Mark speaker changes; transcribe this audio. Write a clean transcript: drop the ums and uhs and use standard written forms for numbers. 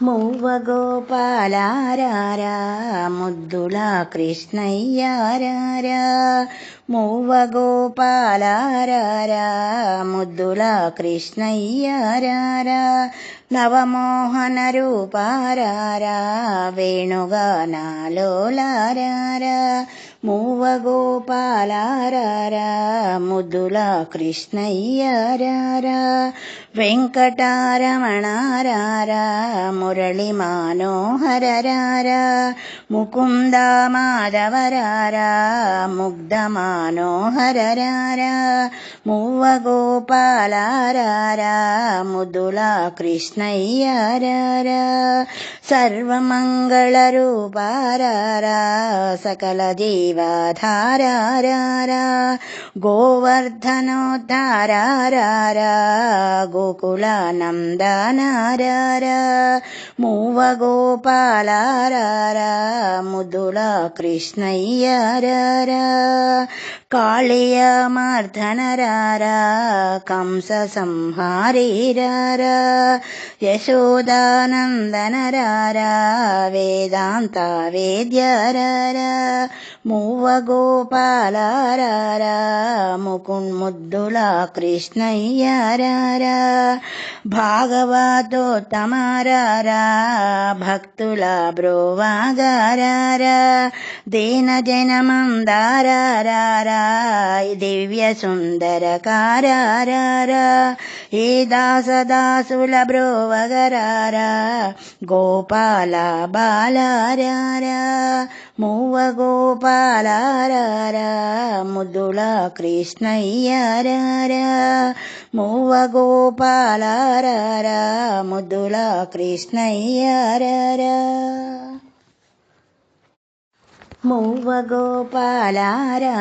Speaker 1: మువ్వ గోపాలారారా ముద్దుల కృష్ణయ్యారారా, మువ్వ గోపాలారారా ముద్దుల కృష్ణయ్యారారా, నవమోహన రూపారారా వేణుగానాలోలారారా, మువ్వ గోపాలారారా ముద్దుల కృష్ణయ్యారారా, వెంకటరమణారారా మురళి మనోహరరారా, ముకుంద మాధవరారా ముగ్ధ మనోహరరారా, మువ్వ గోపాలారారా ముద్దుల కృష్ణయ్యారారా, సర్వమంగళ రూపారారా సకల జీవధారారా, గోవర్ధనోద్ధారారా గోకుల నందనారారా, మువ్వ గోపాలారారా ముద్దుల కృష్ణయ్యారారా, కాళియ మర్దనరారా కంస సంహారీరారా, యశోదానందనరారా వేదాంత వేద్యరారా, మువ్వ గోపాలారారా ముద్దుల కృష్ణయ్యారారా, భాగవతోత్తమారారా భక్తుల బ్రోవాగారారా, దీన జనమందారారా దివ్య సుందరకారారా, ఏ దాసదాసుల బ్రోవగరారా గోపాల బాలారారా, మువ్వ గోపాలారారా ముద్దుల కృష్ణయ్యారారా, మువ్వ గోపాలారారా ముద్దుల కృష్ణయ్యారారా, మువ్వ గోపాలారా